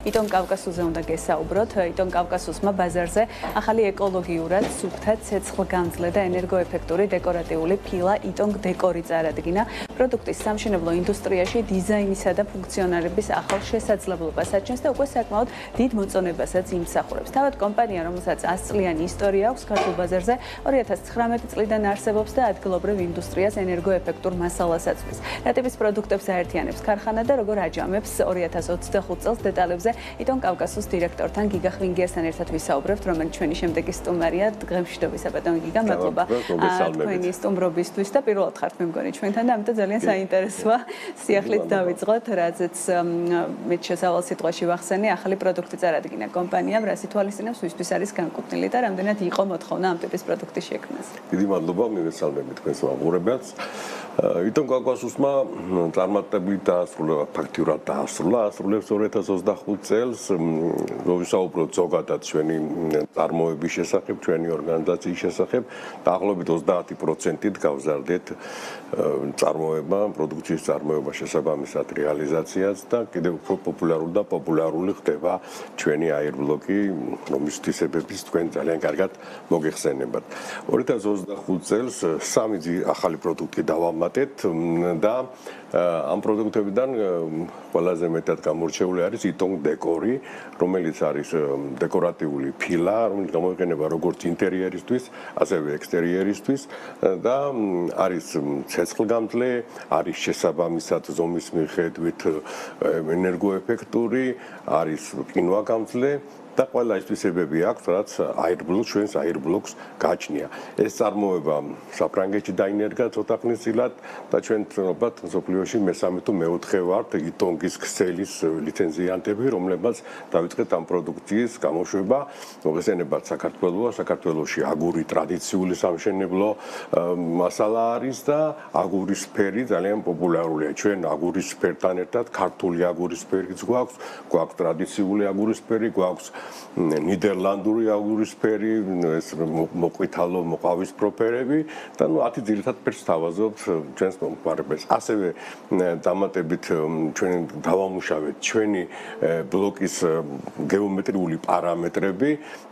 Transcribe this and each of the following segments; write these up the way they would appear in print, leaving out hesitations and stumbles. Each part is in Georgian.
იტონ კავკასიზე უნდა გესაუბროთ. იტონ კავკასიმა ბაზარზე ახალი ეკოლოგიურად სუფთა ცეცხლგამძლე და ენერგოეფექტური დეკორატიული ფილა იტონ დეკორი წარადგინა. პროდუქტის სამშენებლო ინდუსტრიაში დიზაინისა და ფუნქციონალების ახალ შესაძლებლობას აჩენს და უკვე საკმაოდ დიდ მოწონებასაც იმსახურებს. თავად კომპანია, რომელსაც 100 წლიანი ისტორია აქვს ქართულ ბაზარზე, 2019 წლიდან არსებობს და ადგილობრივ ინდუსტრიას ენერგოეფექტურ მასალას აწვდის. რა ტიპის პროდუქტებს აერთიანებს ქარხანა და როგორ აჯამებს 2025 წელს დეტალებზე იტონ კავკასიის დირექტორთან გიგა ხვინგიასთან ერთად ვისაუბრებთ, რომელიც ჩვენი შემდეგი სტუმარია. დღემშვიდობისა ბატონო გიგა, მადლობა თქვენი სტუმრობისთვის და პირველად ხართ მე მგონი ჩვენთან და ამიტომ ძალიან საინტერესოა. სიახლით დავიწყოთ, რაზეც მე შესავალ სიტყვაში ვახსენე, ახალი პროდუქტი წარადგინა კომპანიამ, რას ითვალისწინებს, ვისთვის არის განკუთვნილი და რამდენად იყო მოთხოვნა ამ ტიპის პროდუქტის შექმნას. დიდი მადლობა, მივესალმებით თქვენს მაყურებელს. იტონ კავკასიუსმა წარმატებით დაასრულა, ფაქტიურად დაასრულა, ასრულებს 2025 წელს. ვისაუბროთ ზოგადად ჩვენი წარმოების შესახებ, ჩვენი ორგანიზაციის შესახებ, დაახლოებით 30%-ით გავზარდეთ წარმოება, პროდუქციის წარმოება შესაბამისად რეალიზაციაც და კიდევ უფრო პოპულარული ხდება ჩვენი აირბლოკი, რომლის თვისებებს თქვენ ძალიან კარგად მოგეხსენებათ. 2025 წელს 3 ახალი პროდუქტი დავამატეთ და ამ პროდუქტებიდან ყველაზე მეტად გამორჩეული არის იტონ დეკორი, რომელიც არის დეკორატიული ფილა, რომელიც გამოიყენება როგორც ინტერიერისთვის, ასევე ექსტერიერისთვის და არის ცეცხლგამძლე, არის შესაბამისად ზომის მიხედვით ენერგოეფექტური, არის ყინვაგამძლე და ყველა ის თვისებები აქვს, რაც ჩვენს აირბლოკს გააჩნია. ეს წარმოება საფრანგეთში დაინერგა ცოტა ხნის წილად და ჩვენ ცნობად მსოფლიოში მესამე თუ მეოთხე ვართ იტონგის ქსელის ლიცენზიანტები, რომლებმაც დაიწყეთ ამ პროდუქციის გამოშვება. მოგესალმებით საქართველოში აგური ტრადიციული სამშენებლო მასალა არის და აგურის სფერი ძალიან პოპულარულია. ჩვენ აგურის სფერთან ერთად ქართული აგურის სფერიც გვაქვს ტრადიციული აგურის სფერი, გვაქვს ნიდერლანდური აგურის სფერი, ეს მოყვითალო მოყავისფრო ფერები და 10 ძირითად ფერს თავაზობთ ჩვენს მომხმარებელს. ასევე დამატებით ჩვენ დავამუშავეთ ჩვენი ბლოკის გეომეტრიული პარამეტრები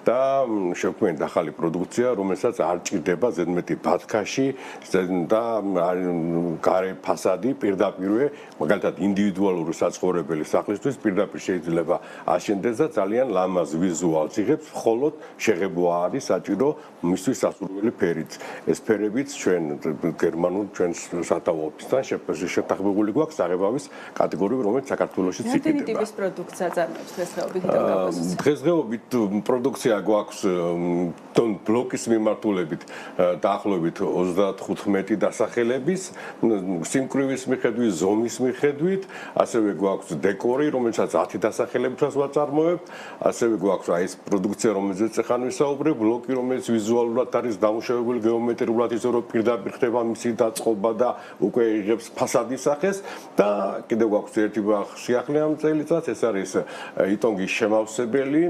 და შევქმნით ახალი პროდუქცია, რომელსაც არ ჭირდება ზედმეტი ბათქაში და გარე ფასადი პირდაპირვე, მაგალითად ინდივიდუალური საცხოვრებელი სახლისთვის პირდაპირ შეიძლება აშენდეს და ძალიან ლამაზ ვიზუალს იღებს, მხოლოდ შეღებვა არის საჭირო მისთვის სასურველი ფერით. ეს ფერებიც ჩვენ გერმანულ ჩვენს სათავო ოფისთან შეთანხმებული გვაქვს საღებავის კატეგორიები, რომელიც საქართველოშიც იქნება. რამდენი ტიპის პროდუქტს აწარმოებს დღესდღეობით იტონ კავკასიუსი? დღესდღეობით პროდუქცია გვაქვს ბლოკის მიმართულებით დაახლოებით 35 დასახელების, სიმკვრივის მიხედვით, ზომის მიხედვით, ასევე გვაქვს დეკორი, რომელსაც 10 დასახელებითაც ვაწარმოებთ, ასევე გვაქვს ეს პროდუქცია, რომელზეც ახლა ვისაუბრებ, ბლოკი, რომელიც ვიზუალურად არის დამუშავებული გეომეტრიულად, ისე რომ პირდაპირ ხდება მისი დაწყობა და უკვე იღებს ფასადის სახეს და კიდევ გვაქვს ერთი სიახლე ამ წელიწადს, ეს არის იტონგის შემავსებელი,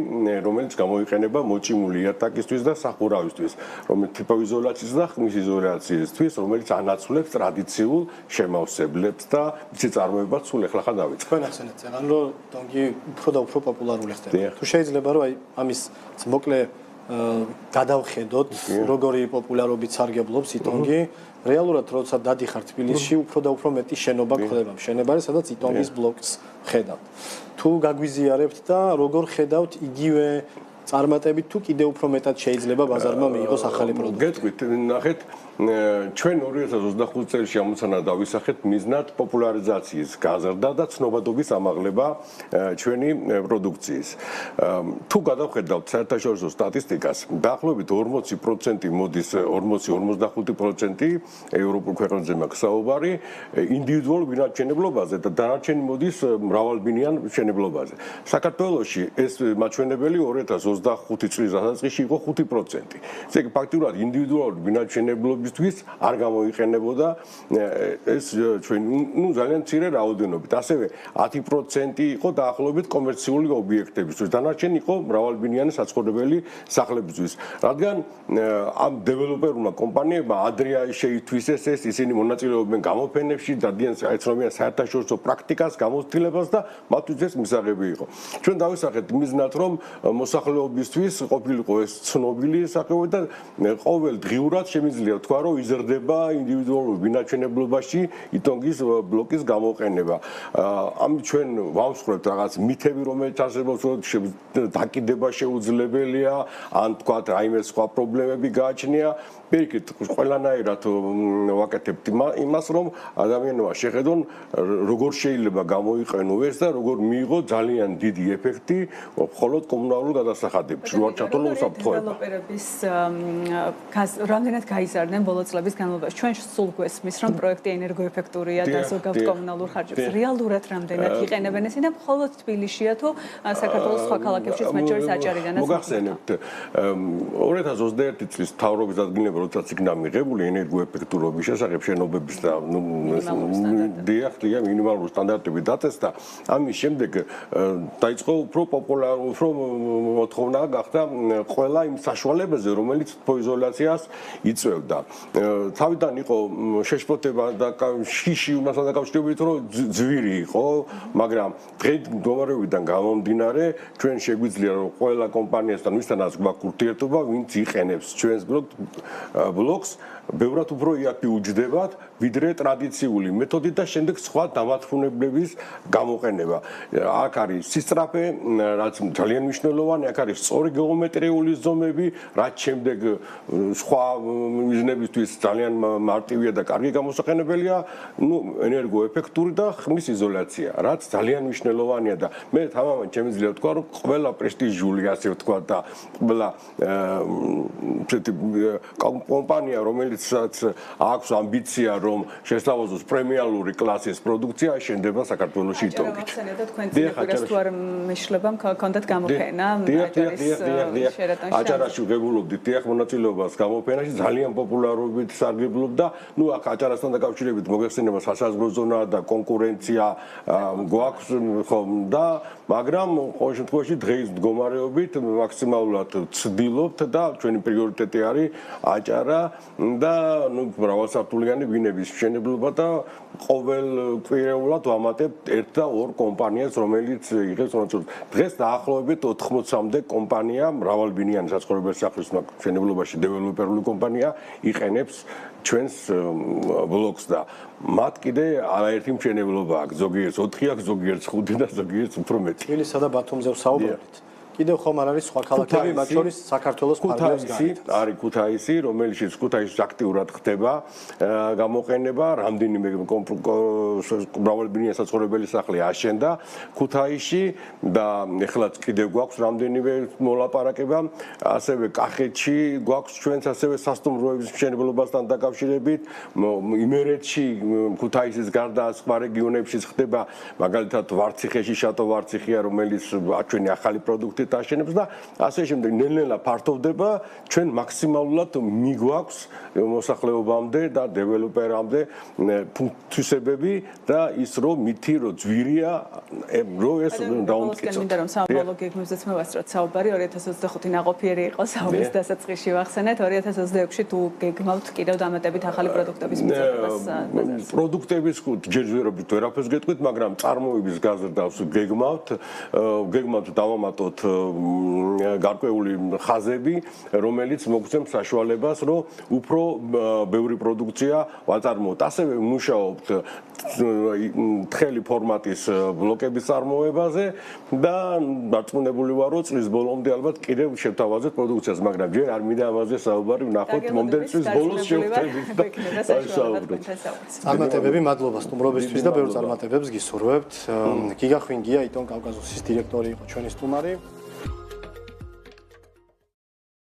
რომელიც გამოიყენება მოჭიმული იატაკისთვის და სახურავისთვის, რომელიც თითოიზოლაციის და ხმის იზოლაციისთვის, რომელიც ანაცვლებს ტრადიციულ შემავსებლებს და მისი წარმოებაც სულ ეხლა დავიწყეთ. თქვენ ახსენეთ ძალიან, რომ იტონგი უფრო და უფრო პოპულარული ხდება. თუ შეიძლება რომ ამის მოკლე გადავხედოთ, როგორი პოპულარობით სარგებლობს იტონგი, რეალურად როცა დადიხარ თბილისში, უფრო და უფრო მეტი შენობა გვხვდება. შენებარი, სადაც იტონგის ბლოკს ხედავთ. თუ გაგვიზიარებთ და როგორ ხედავთ იგივე წარმატებით თუ კიდევ უფრო მეტად შეიძლება ბაზარმა მიიღოს ახალი პროდუქტი. გეტყვით, ნახეთ, ჩვენ 2025 წელს ამოცანა დავისახეთ მიზნად პოპულარიზაციის გაზრდა და ცნობადობის ამაღლება ჩვენი პროდუქციის. თუ გადავხედავთ საერთაშორისო სტატისტიკას, დაახლოებით 40% მოდის 40-55% ევროპულ ქვეყნებზე მაქვს საუბარი ინდივიდუალურ ბინადრობაზე და დანარჩენი მოდის მრავალბინიან მშენებლობაზე. საქართველოში ეს მაჩვენებელი 2025 2025 წლის დასაწყისში იყო 5%. ესე იგი ფაქტიურად ინდივიდუალური ბინადრობისთვის არ გამოიყენებოდა ეს ჩვენ ძალიან მცირე რაოდენობით. ასევე 10% იყო დაახლოებით კომერციული ობიექტებისთვის, დანარჩენი იყო მრავალბინიანი საცხოვრებელი სახლებისთვის. რადგან ამ დეველოპერულმა კომპანიებმა ადრე შეითვისეს ეს, ისინი მონაწილეობენ გამოფენებში, დადიან საერთაშორისო საერთაშორისო პრაქტიკას, გამოცდილებას და მათთვის ეს მისაღები იყო. ჩვენ დავისახეთ მიზნად, რომ მოსახლეობისთვის ყოფილიყო ეს ცნობილი სახეობა და ყოველ დღიურად შემიძლია თქვა, რომ იზრდება ინდივიდუალურ ბინადრობაში იტონგის ბლოკის გამოყენება. ამით ჩვენ ვავსხვრებთ რაღაც მითები, რომელიც არსებობს, რომ დაკიდება შეუძლებელია, ან თქვა რაიმე სხვა პრობლემები გააჩნია. პირიქით, ყველანაირად ვაკეთებთ იმას, რომ ადამიანმა შეხედონ, როგორ შეიძლება გამოიყენო ეს და როგორ მიიღო ძალიან დიდი ეფექტი მხოლოდ კომუნალურ გადასახადებში. რო არ ჩათვალო უსაფრთხოება. დეველოპერების რამდენად გაიზარდნენ ბოლო წლების განმავლობაში. ჩვენ სულ გვესმის, რომ პროექტი ენერგოეფექტურია და ზოგადად კომუნალურ ხარჯებს რეალურად რამდენად იყენებენ ისინი და მხოლოდ თბილისშია თუ საქართველოს სხვა ქალაქებშიც მათ შორის აჭარიდანაც. მოგახსენებთ 2021 წლის მთავრობის დადგენილება როდესაც იქნა მიღებული ენერგოეფექტურობის შესახებ შენობების და მინიმალური სტანდარტები დაწესდა, ამის შემდეგ დაიწყო უფრო პოპულარული, უფრო მოთხოვნა გახდა ყველა იმ საშუალებაზე, რომელიც თბოიზოლაციას იწვევდა. თავიდან იყო შეშფოთება და შიში იმასთან დაკავშირებით, რომ ძვირი იყო, მაგრამ დღეს მდგომარეობიდან გამომდინარე, ჩვენ შეგვიძლია რომ ყველა კომპანიასთან ვისთანაც გვაქვს ურთიერთობა, ვინც იყენებს ჩვენს ბლოკს, ბევრად უფრო იაფი უჯდებათ, ვიდრე ტრადიციული მეთოდით და შემდეგ სხვა დამათვუნებლების გამოყენება. აქ არის სისწრაფე, რაც ძალიან მნიშვნელოვანი, აქ არის სწორი გეომეტრიული ზომები, რაც შემდეგ სხვა მიზნებისთვის ძალიან მარტივია და კარგი გამოსაყენებელია, ენერგოეფექტური და ხმის იზოლაცია, რაც ძალიან მნიშვნელოვანია და მე თამამად შემიძლია ვთქვა, რომ ყველა პრესტიჟული, ასე ვთქვა და ყველა კომპანია, რომელიც აქვს ამბიცია, რომ შესთავაზოს პრემიალური კლასის პროდუქცია, შენდება საქართველოში იტონგით. თქვენ წინაპირას თუ არ მეშლება მქონდათ გამოფენა აჭარაში ვგებულობდით დიახ მონაწილეობას გამოფენაში, ძალიან პოპულარობით სარგებლობდა. აქ აჭარასთან დაკავშირებით მოგეხსენება სასაზღვრო ზონა და კონკურენცია გვაქვს ხომ და მაგრამ ყოველ შემთხვევაში დღეს მდგომარეობით მაქსიმალურად ვცდილობთ და ჩვენი პრიორიტეტი არის აჭარა და მრავალსართულიანი ბინების მშენებლობა და ყოველკვირეულად ვამატებთ ერთ და ორ კომპანიას, რომელიც იღებს მონაწილეობას. დღეს დაახლოებით 80-მდე კომპანია, მრავალბინიანი საცხოვრებელი სახლის მშენებლობაში დეველოპერული კომპანია იყენებს ჩვენს ბლოკს და მათ კიდე არაერთი მშენებლობა აქვს, ზოგიერთს 4 აქვს, ზოგიერთს 5 და ზოგიერთს უფრო მეტი. თბილისსა და ბათუმზე ვსაუბრობთ. კიდევ ხომ არ არის სხვა ქალაქები, მათ შორის საქართველოს პარტნიორებს გარეთ. არის ქუთაისი, რომელშიც ქუთაისში აქტიურად ხდება გამოყენება, რამდენიმე მრავალბინიანი საცხოვრებელი სახლი აშენდა ქუთაისში და ეხლაც კიდევ გვაქვს რამდენიმე მოლაპარაკება, ასევე კახეთში გვაქვს ჩვენც ასევე სასტუმროების მშენებლობასთან დაკავშირებით, იმერეთში ქუთაისის გარდა სხვა რეგიონებშიც ხდება, მაგალითად ვარციხეში შატო ვარციხია, რომელიც აჩვენე ახალი პროდუქტი აშენებს და ასე შემდეგ ნელ-ნელა ფართოვდება, ჩვენ მაქსიმალურად მიგვაქვს მოსახლეობამდე და დეველოპერამდე თვისებები და ის რომ მითი რომ ძვირია რომ ეს დაუმტკიცოთ. მინდა რომ სამომავლო გეგმებზეც მოვასწროთ საუბარი 2025 ნაყოფიერი იყო საუბრის დასაწყისში ვახსენეთ 2026-ში თუ გეგმავთ კიდევ დამატებით ახალი პროდუქტების მიწოდებას პროდუქტების ჯერჯერობით ვერაფერს გეტყვით, მაგრამ წარმოების გაზრდავს გეგმავთ დავამატოთ გარკვეული ხაზები, რომელიც მოგცემს საშუალებას, რომ უფრო ბევრი პროდუქცია ვაწარმოოთ. ასევე ვმუშაობთ თხელი ფორმატის ბლოკების წარმოებაზე და დარწმუნებული ვარ, რომ წლის ბოლომდე ალბათ კიდევ შევთავაზეთ პროდუქციას, მაგრამ ჯერ არ მინდა ამაზე საუბარი ვნახოთ მომდევნო წლის ბოლოს შევხვდებით და საუბრობთ. წარმატებები, მადლობა სტუმრობისთვის და ბევრ წარმატებებს გისურვებთ. გიგა ხვინგია, იტონ კავკასიის დირექტორი იყო ჩვენი სტუმარი.